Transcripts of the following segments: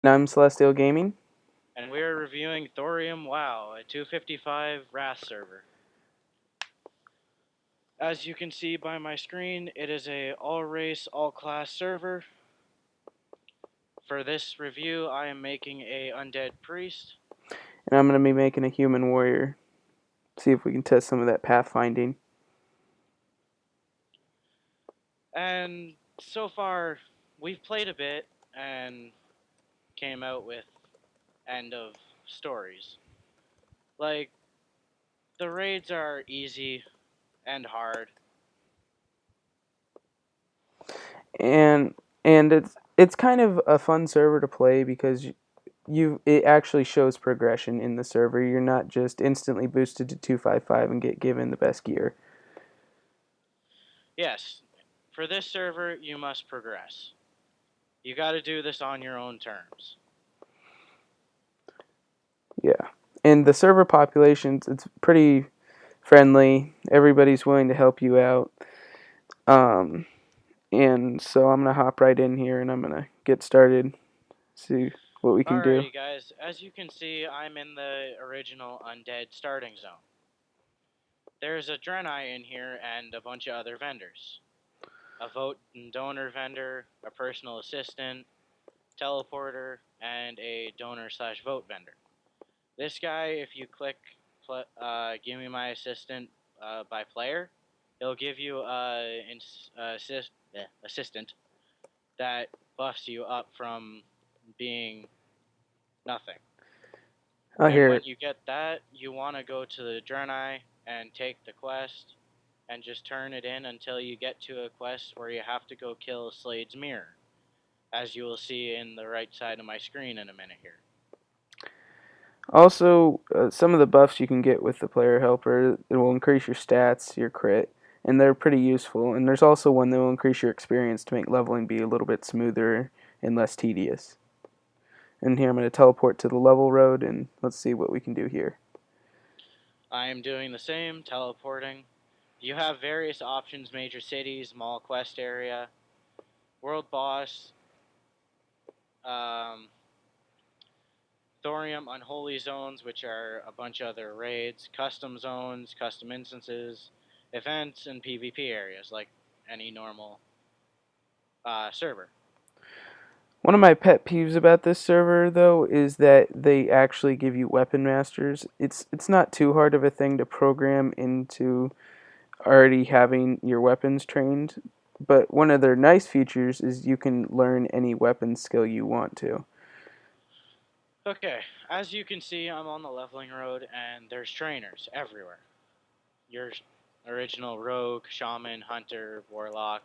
And I'm Celestial Gaming. And we're reviewing Thorium WoW, a 255 Wrath server. As you can see by my screen, it is a all-race, all-class server. For this review, I am making a undead priest. And I'm going to be making a human warrior. See if we can test some of that pathfinding. And so far, we've played a bit and came out with end of stories. Like, the raids are easy and hard. And it's kind of a fun server to play because it actually shows progression in the server. You're not just instantly boosted to 255 and get given the best gear. Yes, for this server, you must progress. You gotta do this on your own terms. Yeah. And the server populations, it's pretty friendly. Everybody's willing to help you out. Um, and so I'm going to hop right in here and I'm going to get started, see what we can do. Alrighty, guys. As you can see, I'm in the original Undead starting zone. There's a Draenei in here and a bunch of other vendors. A vote and donor vendor, a personal assistant, teleporter, and a donor/vote vendor. This guy, if you click give me my assistant by player, he'll give you an assistant that buffs you up from being nothing. Oh, And here. when you get that, you want to go to the Draenei and take the quest and just turn it in until you get to a quest where you have to go kill Slade's Mirror, as you will see in the right side of my screen in a minute here. Also, some of the buffs you can get with the player helper, it will increase your stats, your crit, and they're pretty useful. And there's also one that will increase your experience to make leveling be a little bit smoother and less tedious. And here I'm going to teleport to the level road, and let's see what we can do here. I am doing the same, teleporting. You have various options: major cities, mall quest area, world boss, um, Thorium Unholy Zones, which are a bunch of other raids, custom zones, custom instances, events, and PvP areas like any normal server. One of my pet peeves about this server, though, is that they actually give you weapon masters. It's not too hard of a thing to program into already having your weapons trained, but one of their nice features is you can learn any weapon skill you want to. Okay, as you can see, I'm on the leveling road, and there's trainers everywhere. Your original rogue, shaman, hunter, warlock,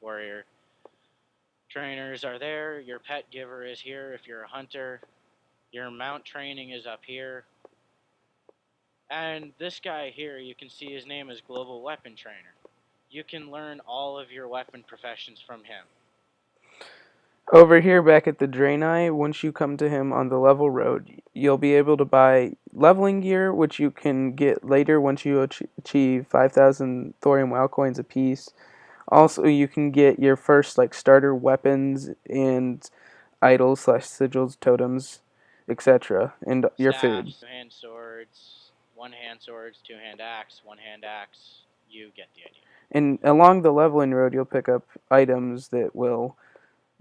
warrior. Trainers are there. Your pet giver is here if you're a hunter. Your mount training is up here. And this guy here, you can see his name is Global Weapon Trainer. You can learn all of your weapon professions from him. Over here, back at the Draenei, once you come to him on the level road, you'll be able to buy leveling gear, which you can get later once you achieve 5,000 Thorium WoW coins apiece. Also, you can get your first like starter weapons and idols slash sigils, totems, etc., and your food. Staffs, two-hand swords, one-hand swords, two-hand axe, one-hand axe. You get the idea. And along the leveling road, you'll pick up items that will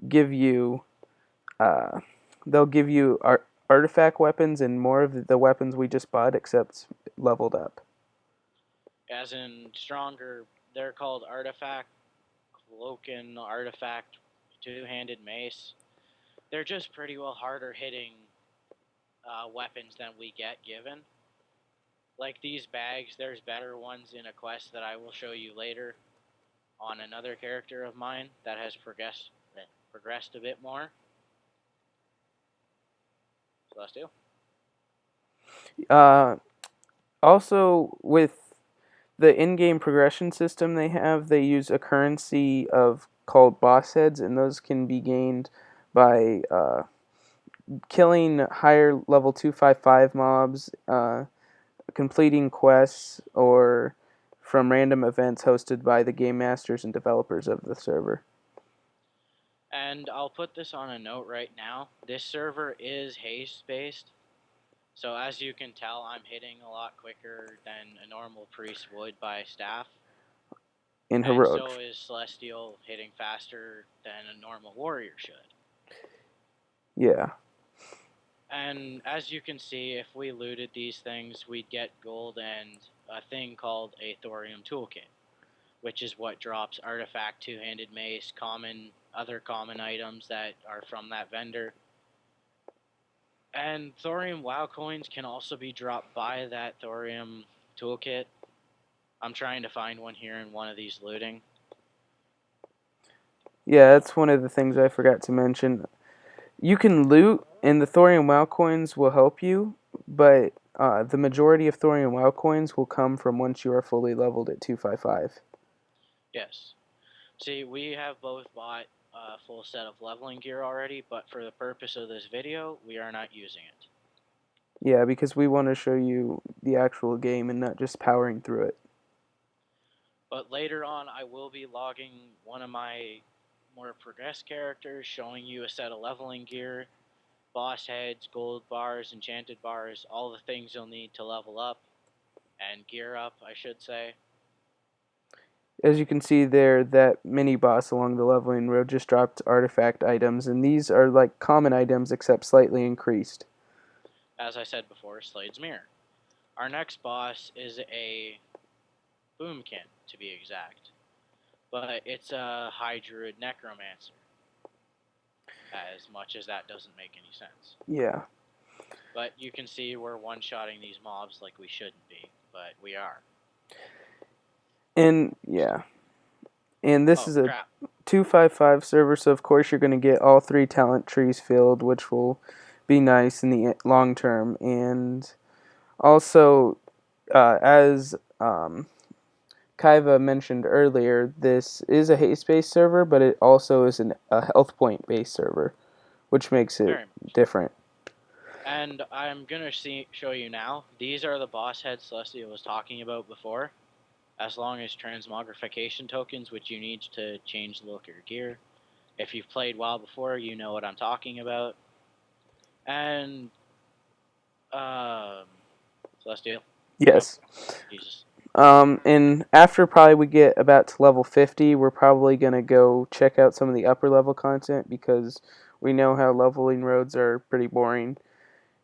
give you, uh, they'll give you artifact weapons and more of the weapons we just bought, except leveled up. As in stronger, they're called artifact, cloaken, artifact, two-handed mace. They're just pretty well harder hitting weapons than we get given. Like these bags, there's better ones in a quest that I will show you later on another character of mine that has progressed a bit more. So let's do. Uh, Also, with the in-game progression system they use a currency of called boss heads, and those can be gained by killing higher level 255 mobs, completing quests, or from random events hosted by the game masters and developers of the server. And I'll put this on a note right now. This server is haste based. So as you can tell, I'm hitting a lot quicker than a normal priest would by staff. In And heroic. so is Celestial hitting faster than a normal warrior should. Yeah. And as you can see, if we looted these things, we'd get gold and a thing called a Thorium Toolkit, which is what drops Artifact, Two-Handed Mace, other common items that are from that vendor. And Thorium WoW coins can also be dropped by that Thorium Toolkit. I'm trying to find one here in one of these looting. Yeah, that's one of the things I forgot to mention. You can loot, and the Thorium WoW coins will help you, but the majority of Thorium WoW coins will come from once you are fully leveled at 255. Yes. See, we have both bought a full set of leveling gear already, but for the purpose of this video, we are not using it. Yeah, because we want to show you the actual game and not just powering through it. But later on, I will be logging one of my more progressed characters, showing you a set of leveling gear, boss heads, gold bars, enchanted bars, all the things you'll need to level up and gear up, I should say. As you can see there, that mini boss along the leveling road just dropped artifact items, and these are like common items except slightly increased. As I said before, Slade's Mirror. Our next boss is a boomkin, to be exact. But it's a high druid necromancer. As much as that doesn't make any sense. Yeah. But you can see we're one-shotting these mobs like we shouldn't be, but we are. And yeah. And this is a Crap. 255 server, so of course you're going to get all 3 talent trees filled, which will be nice in the long term. And also, as Kaiva mentioned earlier, this is a haste-based server, but it also is a health point-based server, which makes it Very much. different. And I'm going to show you now. These are the boss heads Celestia was talking about before. As long as transmogrification tokens, which you need to change the look of your gear. If you've played WoW before, you know what I'm talking about. And, Celestial? Yes. Oh, Jesus. And after probably we get about to level 50, we're probably going to go check out some of the upper level content because we know how leveling roads are pretty boring.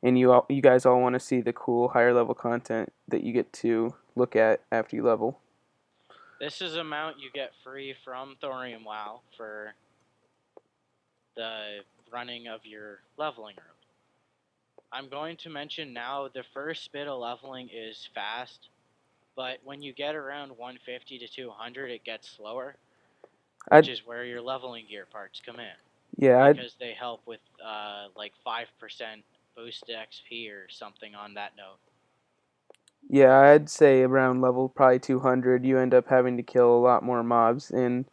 And you guys all want to see the cool higher level content that you get to look at after you level. This is a mount you get free from ThoriumWoW for the running of your leveling road. I'm going to mention now the first bit of leveling is fast, but when you get around 150 to 200, it gets slower, which is where your leveling gear parts come in. Yeah, because they help with like 5% boosted XP or something on that note. yeah, I'd say around level probably 200, you end up having to kill a lot more mobs, and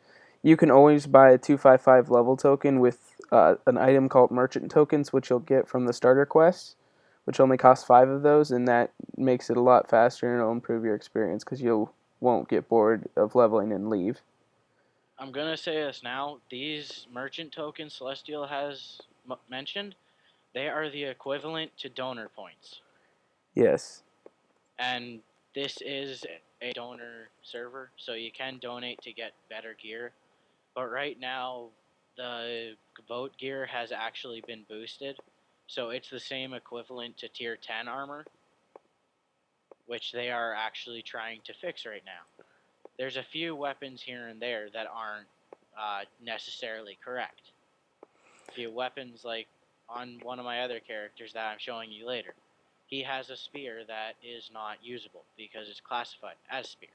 you can always buy a 255 level token with an item called merchant tokens, which you'll get from the starter quest, which only costs 5 of those, and that makes it a lot faster and it'll improve your experience because you won't get bored of leveling and leave. I'm going to say this now. These merchant tokens Celestial has mentioned, they are the equivalent to donor points. Yes. And this is a donor server, so you can donate to get better gear. But right now, the vote gear has actually been boosted, so it's the same equivalent to tier 10 armor, which they are actually trying to fix right now. There's a few weapons here and there that aren't necessarily correct. A few weapons, like on one of my other characters that I'm showing you later, he has a spear that is not usable because it's classified as spear,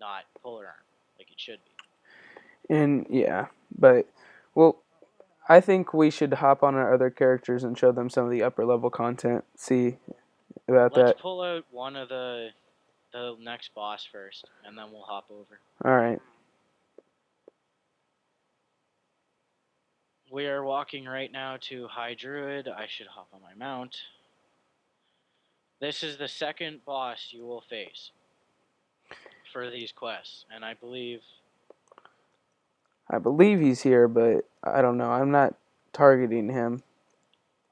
not polar arm, like it should be. And yeah, but well, I think we should hop on our other characters and show them some of the upper level content. See about Let's that. pull out one of the next boss first, and then we'll hop over. All right. We are walking right now to High Druid. I should hop on my mount. This is the second boss you will face for these quests, and I believe I believe he's here, but I don't know. I'm not targeting him.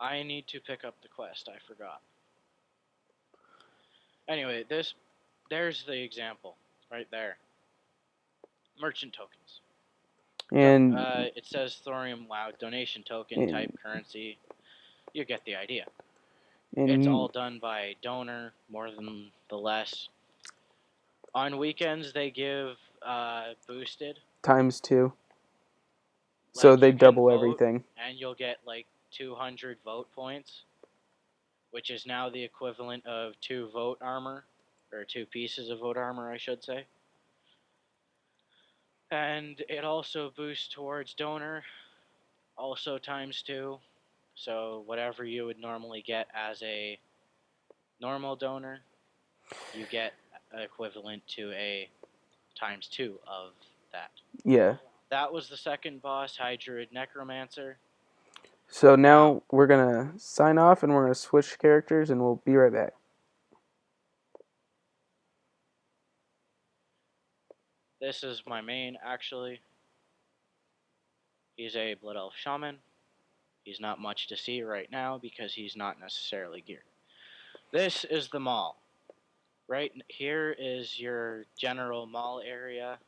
I need to pick up the quest. I forgot. Anyway, there's the example right there. Merchant tokens. And, It says Thorium WoW donation token type and currency. You get the idea. It's and all done by donor, more than the less. On weekends they give boosted. ×2. So Like they you can double vote everything. and you'll get like 200 vote points, which is now the equivalent of 2 vote armor, or 2 pieces of vote armor, I should say. And it also boosts towards donor, also ×2. So whatever you would normally get as a normal donor, you get equivalent to a ×2 of that. Yeah. That was the second boss, Hydroid Necromancer. So Now, now we're gonna sign off and we're gonna switch characters and we'll be right back. this is my main, actually. He's a Blood Elf Shaman. He's not much to see right now because he's not necessarily geared. This is the mall. Right here is your general mall area,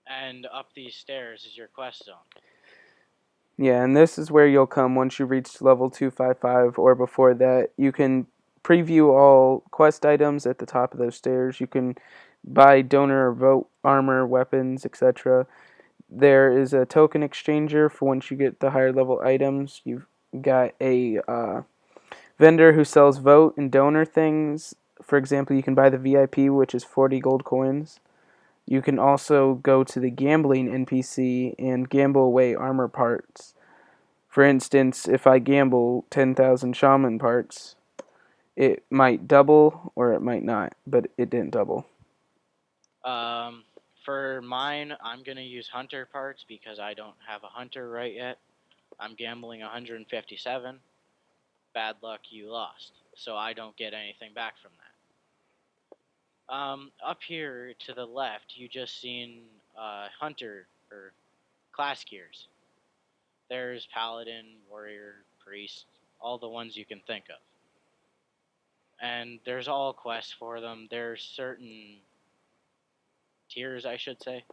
and up these stairs is your quest zone. Yeah, and this is where you'll come once you reach level 255 or before that. You can preview all quest items at the top of those stairs. You can buy donor or vote armor, weapons, etc. There is a token exchanger for once you get the higher level items. You've got a vendor who sells vote and donor things. For example, you can buy the VIP, which is 40 gold coins. You can also go to the gambling NPC and gamble away armor parts. For instance, if I gamble 10,000 shaman parts, it might double or it might not, but it didn't double. For mine, I'm gonna use hunter parts because I don't have a hunter right yet. I'm gambling 157. Bad luck, you lost. So I don't get anything back from that. Up here to the left, you just seen hunter or class gears. There's paladin, warrior, priest, all the ones you can think of. And there's all quests for them. There's certain tiers, I should say.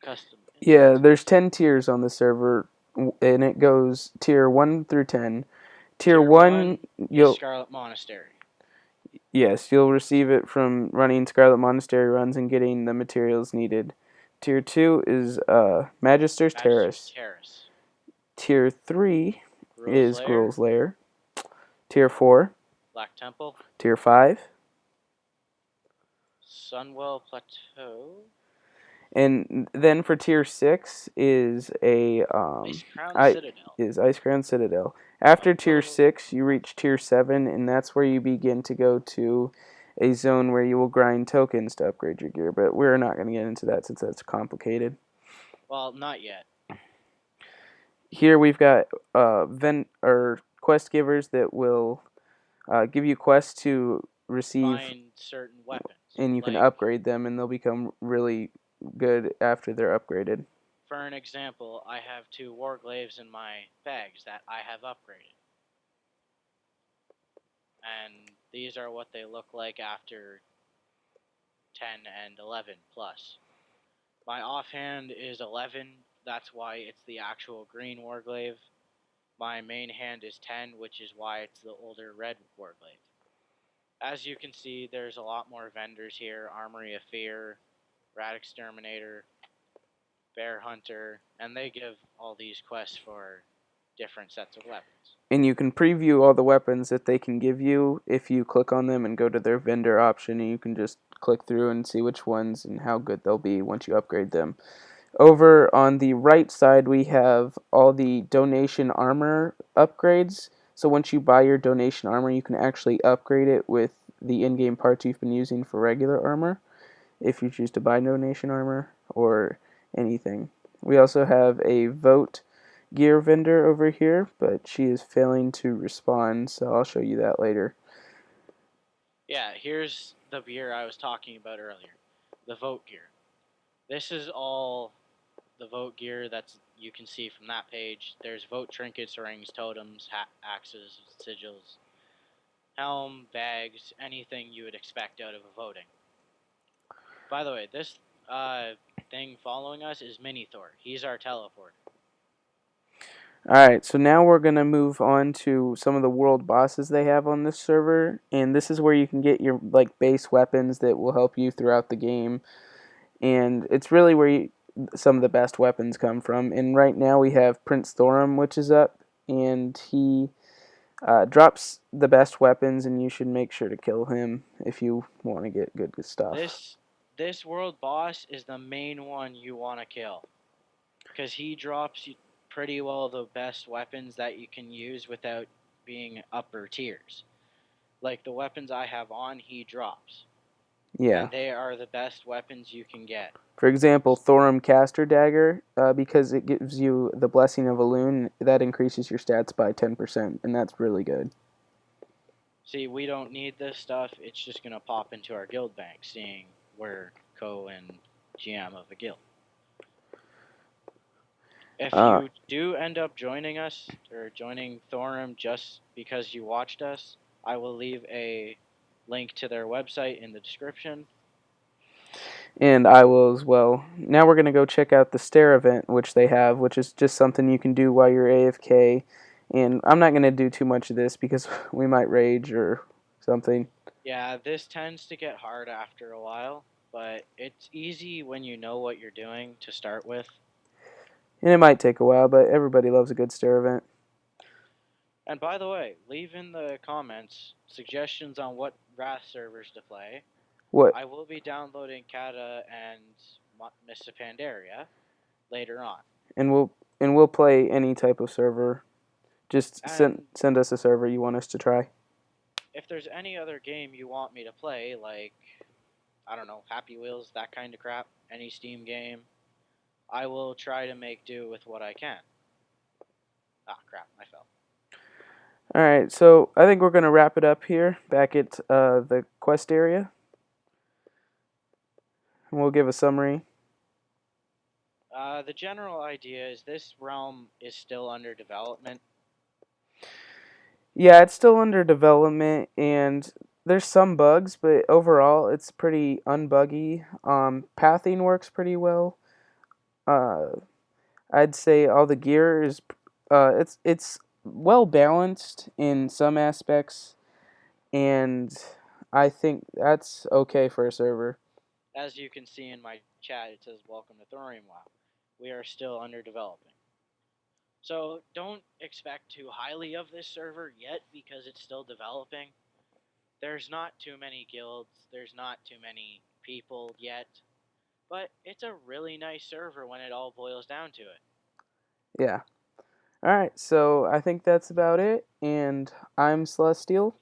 Custom. Yeah, there's 10 tiers on the server, and it goes tier 1 through 10. Tier Tier 1, 1 is you'll Scarlet Monastery. yes, you'll receive it from running Scarlet Monastery runs and getting the materials needed. Tier 2 is Magister's Magister's Terrace. Terrace. Tier 3 Gruul's is Lair. Gruul's Lair. Tier 4, Black Temple. Tier 5, Sunwell Plateau. and then for tier 6 is Ice Crown Citadel. Ice Crown Citadel. After tier Although, 6, you reach tier 7, and that's where you begin to go to a zone where you will grind tokens to upgrade your gear. But we're not going to get into that since that's complicated. well, not yet. Here we've got quest givers that will give you quests to receive, Find certain weapons. and you can Like, upgrade them, and they'll become really good after they're upgraded. for an example, I have 2 Warglaives in my bags that I have upgraded. And these are what they look like after 10 and 11 plus. My offhand is 11, that's why it's the actual green Warglaive. My main hand is 10, which is why it's the older red Warglaive. As you can see, there's a lot more vendors here. Armory of Fear, Rat Exterminator, Bear Hunter, and they give all these quests for different sets of weapons. And you can preview all the weapons that they can give you if you click on them and go to their vendor option, and you can just click through and see which ones and how good they'll be once you upgrade them. Over on the right side, we have all the donation armor upgrades. So once you buy your donation armor, you can actually upgrade it with the in-game parts you've been using for regular armor, if you choose to buy donation armor or anything. We also have a vote gear vendor over here, but she is failing to respond, so I'll show you that later. Yeah, here's the gear I was talking about earlier, the vote gear. This is all the vote gear that's you can see from that page. There's vote trinkets, rings, totems, axes, sigils, helm, bags, anything you would expect out of a voting. By the way, this thing following us is Mini Thor. He's our teleporter. Alright, so now we're going to move on to some of the world bosses they have on this server, and this is where you can get your like base weapons that will help you throughout the game, and it's really where some of the best weapons come from. And right now we have Prince Thorium, which is up, and he drops the best weapons, and you should make sure to kill him if you want to get good stuff. This world boss is the main one you want to kill, because he drops pretty well the best weapons that you can use without being upper tiers. Like the weapons I have on, he drops, Yeah. and they are the best weapons you can get. For example, Thorium Caster Dagger, because it gives you the Blessing of a Loon, that increases your stats by 10%, and that's really good. See, we don't need this stuff. It's just going to pop into our guild bank, seeing we're co and GM of a guild. If you do end up joining us or joining Thorium just because you watched us, I will leave a link to their website in the description. And I will as well. Now we're going to go check out the Stair event, which they have, which is just something you can do while you're AFK. And I'm not going to do too much of this because we might rage or something. Yeah, this tends to get hard after a while, but it's easy when you know what you're doing to start with. And it might take a while, but everybody loves a good Stair event. And by the way, leave in the comments suggestions on what Wrath servers to play. What? I will be downloading Kata and Mr. Pandaria later on. And we'll play any type of server. Just send us a server you want us to try. If there's any other game you want me to play, like, I don't know, Happy Wheels, that kind of crap, any Steam game, I will try to make do with what I can. Ah, crap, I fell. Alright, so I think we're going to wrap it up here, back at the quest area. And we'll give a summary. The general idea is this realm is still under development. Yeah, it's still under development, and there's some bugs, but overall it's pretty unbuggy. Pathing works pretty well. I'd say all the gear is it's well balanced in some aspects, and I think that's okay for a server. As you can see in my chat, it says welcome to ThoriumWoW. We are still under developing. So don't expect too highly of this server yet because it's still developing. There's not too many guilds, there's not too many people yet, but it's a really nice server when it all boils down to it. Yeah. Alright, so I think that's about it, and I'm Celestial.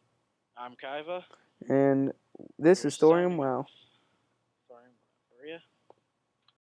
I'm Kaiva. And this is Thorium WoW.